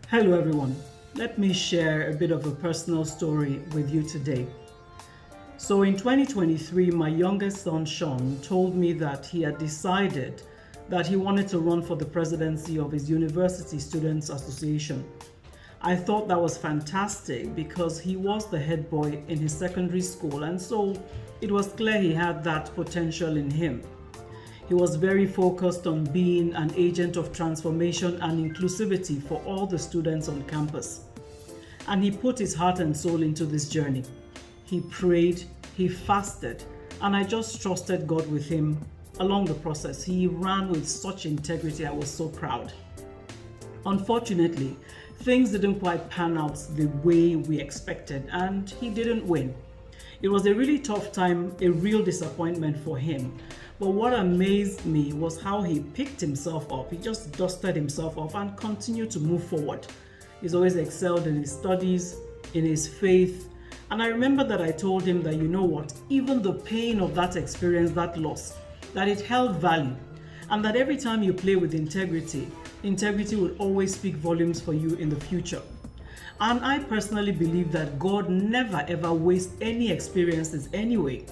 Hello everyone. Let me share a bit of a personal story with you today. So in 2023, my youngest son Sean told me that he had decided that he wanted to run for the presidency of his University Students Association. I thought that was fantastic because he was the head boy in his secondary school, and so it was clear he had that potential in him. He was very focused on being an agent of transformation and inclusivity for all the students on campus. And he put his heart and soul into this journey. He prayed, he fasted, and I just trusted God with him along the process. He ran with such integrity. I was so proud. Unfortunately, things didn't quite pan out the way we expected, and he didn't win. It was a really tough time, a real disappointment for him. But what amazed me was how he picked himself up. He just dusted himself off and continued to move forward. He's always excelled in his studies, in his faith. And I remember that I told him that, you know what, even the pain of that experience, that loss, that it held value. And that every time you play with integrity, integrity will always speak volumes for you in the future. And I personally believe that God never ever wastes any experiences anyway.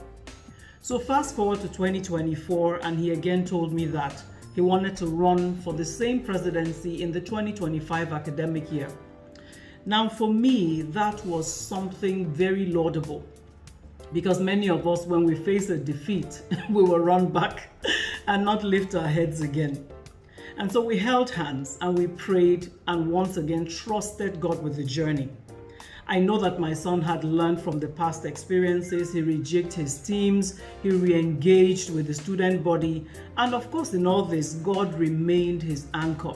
So fast forward to 2024, and he again told me that he wanted to run for the same presidency in the 2025 academic year. Now for me, that was something very laudable, because many of us, when we face a defeat, we will run back and not lift our heads again. And so we held hands and we prayed and once again trusted God with the journey. I know that my son had learned from the past experiences. He rejigged his teams, he re-engaged with the student body, and of course in all this, God remained his anchor.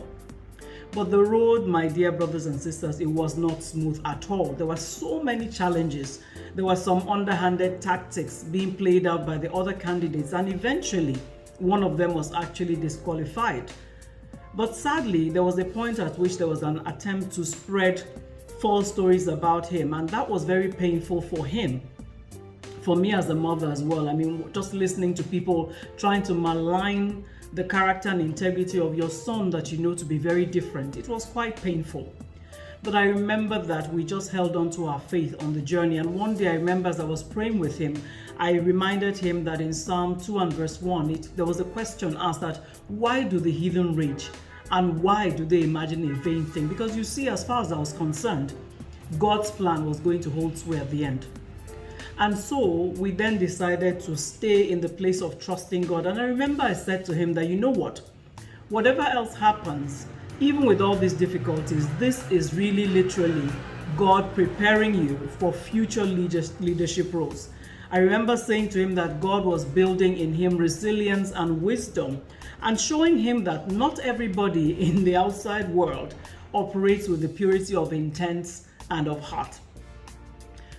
But the road, my dear brothers and sisters, it was not smooth at all. There were so many challenges. There were some underhanded tactics being played out by the other candidates, and eventually one of them was actually disqualified. But sadly, there was a point at which there was an attempt to spread false stories about him, and that was very painful for him, for me as a mother as well. I mean, just listening to people trying to malign the character and integrity of your son that you know to be very different, it was quite painful. But I remember that we just held on to our faith on the journey, and one day I remember as I was praying with him, I reminded him that in Psalm 2 and verse 1, there was a question asked that, why do the heathen rage? And why do they imagine a vain thing? Because you see, as far as I was concerned, God's plan was going to hold sway at the end. And so we then decided to stay in the place of trusting God. And I remember I said to him that, you know what, whatever else happens, even with all these difficulties, this is really literally God preparing you for future leadership roles. I remember saying to him that God was building in him resilience and wisdom, and showing him that not everybody in the outside world operates with the purity of intent and of heart.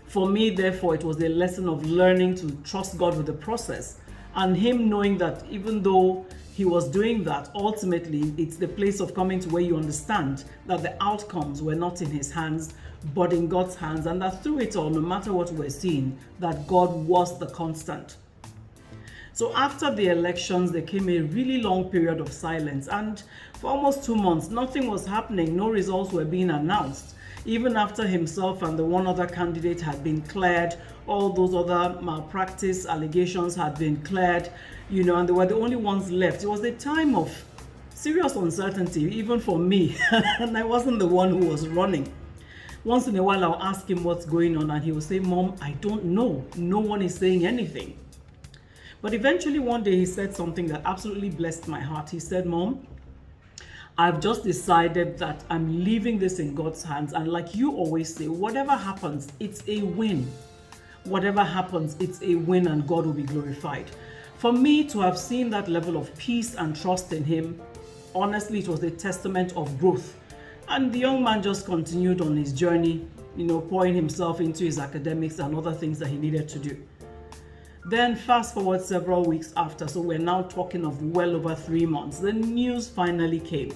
For me, therefore, it was a lesson of learning to trust God with the process, and him knowing that even though he was doing that, ultimately it's the place of coming to where you understand that the outcomes were not in his hands but in God's hands, and that through it all, no matter what we're seeing, that God was the constant. So after the elections, there came a really long period of silence, and for almost 2 months, nothing was happening. No results were being announced. Even after himself and the one other candidate had been cleared, all those other malpractice allegations had been cleared, and they were the only ones left. It was a time of serious uncertainty, even for me, and I wasn't the one who was running. Once in a while, I'll ask him what's going on, and he will say, Mom, I don't know. No one is saying anything. But eventually one day he said something that absolutely blessed my heart. He said, Mom, I've just decided that I'm leaving this in God's hands. And like you always say, whatever happens, it's a win. Whatever happens, it's a win, and God will be glorified. For me to have seen that level of peace and trust in him, honestly, it was a testament of growth. And the young man just continued on his journey, pouring himself into his academics and other things that he needed to do. Then fast forward several weeks after, so we're now talking of well over 3 months, the news finally came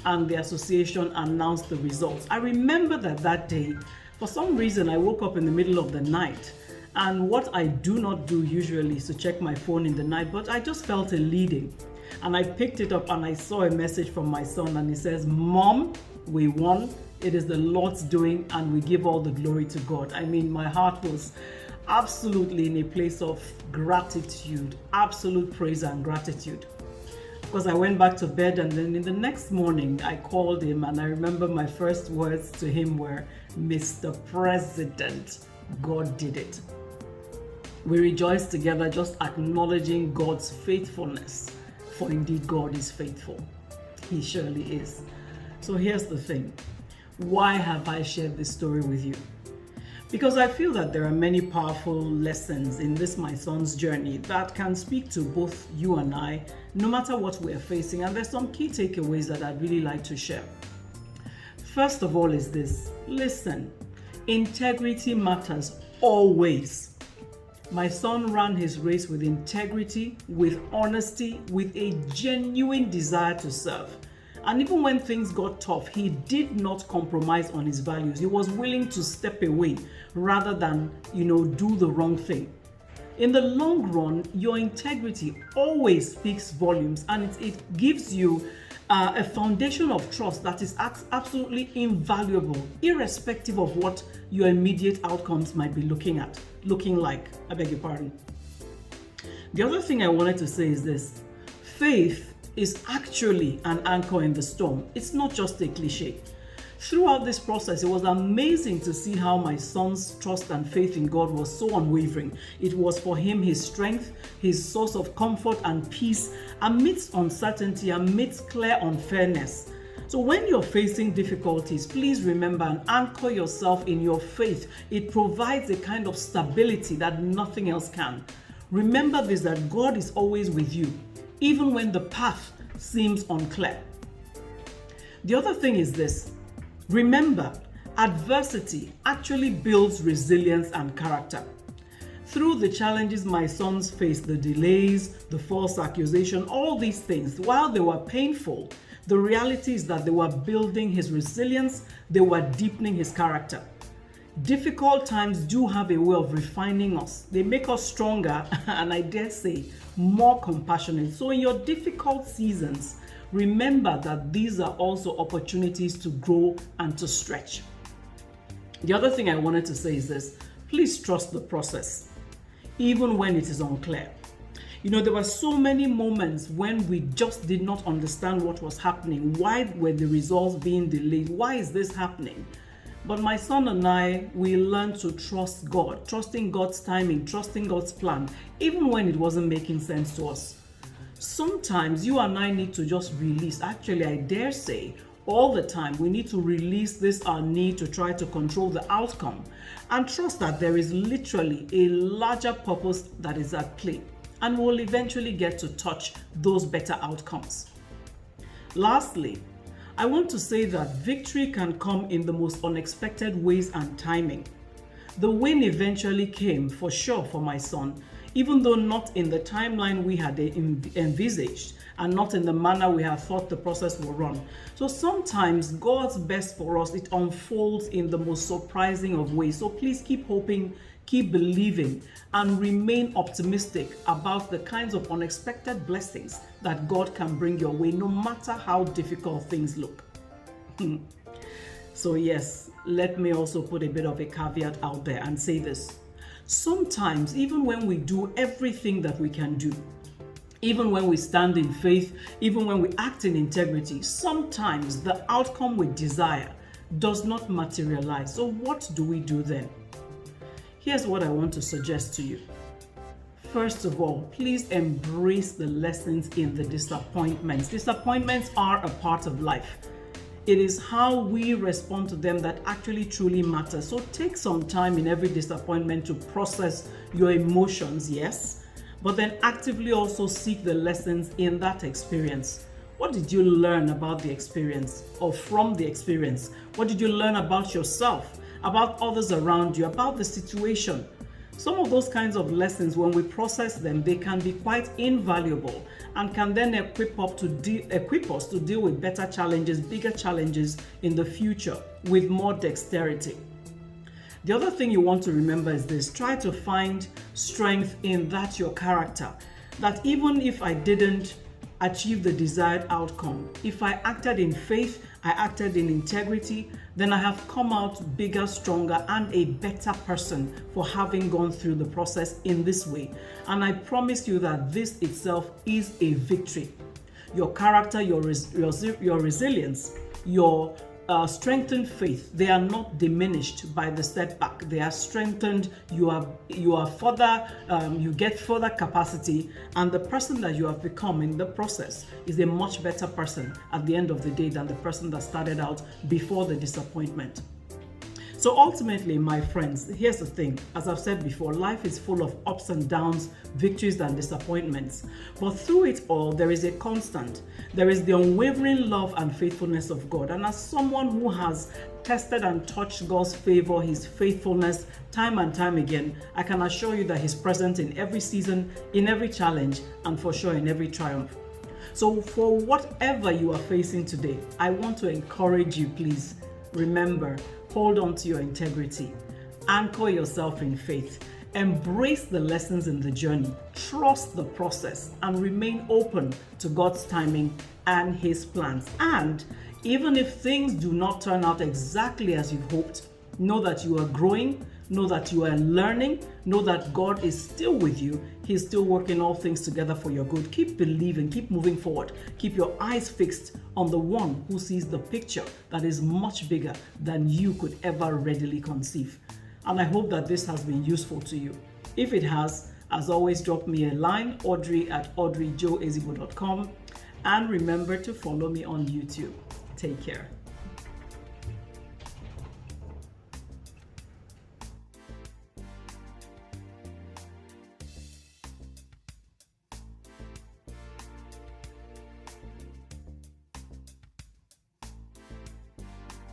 and the association announced the results. I remember that day, for some reason, I woke up in the middle of the night, and what I do not do usually is to check my phone in the night, but I just felt a leading. And I picked it up and I saw a message from my son, and he says, "Mom, we won. It is the Lord's doing, and we give all the glory to God." I mean, my heart was absolutely in a place of gratitude, absolute praise and gratitude. Because I went back to bed, and then in the next morning I called him, and I remember my first words to him were, "Mr. President, God did it." We rejoiced together, just acknowledging God's faithfulness, for indeed God is faithful. He surely is. So here's the thing. Why have I shared this story with you? Because I feel that there are many powerful lessons in this my son's journey that can speak to both you and I, no matter what we're facing. And there's some key takeaways that I'd really like to share. First of all is this: listen, integrity matters always. My son ran his race with integrity, with honesty, with a genuine desire to serve. And even when things got tough, he did not compromise on his values. He was willing to step away rather than, do the wrong thing. In the long run, your integrity always speaks volumes, and it gives you a foundation of trust that is absolutely invaluable, irrespective of what your immediate outcomes might be looking like. I beg your pardon. The other thing I wanted to say is this: faith is actually an anchor in the storm. It's not just a cliche. Throughout this process, it was amazing to see how my son's trust and faith in God was so unwavering. It was for him his strength, his source of comfort and peace amidst uncertainty, amidst clear unfairness. So when you're facing difficulties, please remember and anchor yourself in your faith. It provides a kind of stability that nothing else can. Remember this, that God is always with you, even when the path seems unclear. The other thing is this: remember, adversity actually builds resilience and character. Through the challenges my sons faced, the delays, the false accusation, all these things, while they were painful, the reality is that they were building his resilience, they were deepening his character. Difficult times do have a way of refining us. They make us stronger and, I dare say, more compassionate. So in your difficult seasons, remember that these are also opportunities to grow and to stretch. The other thing I wanted to say is this: please trust the process, even when it is unclear. There were so many moments when we just did not understand what was happening. Why were the results being delayed? Why is this happening? But my son and I, we learned to trust God, trusting God's timing, trusting God's plan, even when it wasn't making sense to us. Sometimes you and I need to just release. Actually, I dare say, all the time, we need to release our need to try to control the outcome and trust that there is literally a larger purpose that is at play, and we'll eventually get to touch those better outcomes. Lastly, I want to say that victory can come in the most unexpected ways and timing. The win eventually came, for sure, for my son, even though not in the timeline we had envisaged and not in the manner we had thought the process will run. So sometimes God's best for us, it unfolds in the most surprising of ways. So please keep hoping, keep believing, and remain optimistic about the kinds of unexpected blessings that God can bring your way, no matter how difficult things look. So yes, let me also put a bit of a caveat out there and say this: sometimes, even when we do everything that we can do, even when we stand in faith, even when we act in integrity, sometimes the outcome we desire does not materialize. So what do we do then? Here's what I want to suggest to you. First of all, please embrace the lessons in the disappointments. Disappointments are a part of life. It is how we respond to them that actually truly matters. So take some time in every disappointment to process your emotions, yes, but then actively also seek the lessons in that experience. What did you learn about the experience or from the experience? What did you learn about yourself, about others around you, about the situation? Some of those kinds of lessons, when we process them, they can be quite invaluable and can then equip us to deal with better challenges, bigger challenges in the future with more dexterity. The other thing you want to remember is this: try to find strength in that your character. That even if I didn't achieve the desired outcome. If I acted in faith, I acted in integrity, then I have come out bigger, stronger, and a better person for having gone through the process in this way. And I promise you that this itself is a victory. Your character, your resilience, your strengthened faith, they are not diminished by the setback. They are strengthened. You are further, you get further capacity, and the person that you have become in the process is a much better person at the end of the day than the person that started out before the disappointment. So ultimately, my friends, here's the thing. As I've said before, life is full of ups and downs, victories and disappointments. But through it all, there is a constant. There is the unwavering love and faithfulness of God. And as someone who has tested and touched God's favor, his faithfulness, time and time again, I can assure you that he's present in every season, in every challenge, and for sure in every triumph. So for whatever you are facing today, I want to encourage you, please, remember, hold on to your integrity. Anchor yourself in faith. Embrace the lessons in the journey. Trust the process and remain open to God's timing and his plans. And even if things do not turn out exactly as you hoped, know that you are growing, know that you are learning, know that God is still with you. He's still working all things together for your good. Keep believing, keep moving forward. Keep your eyes fixed on the one who sees the picture that is much bigger than you could ever readily conceive. And I hope that this has been useful to you. If it has, as always, drop me a line, audrey@joeezigbo.com. And remember to follow me on YouTube. Take care.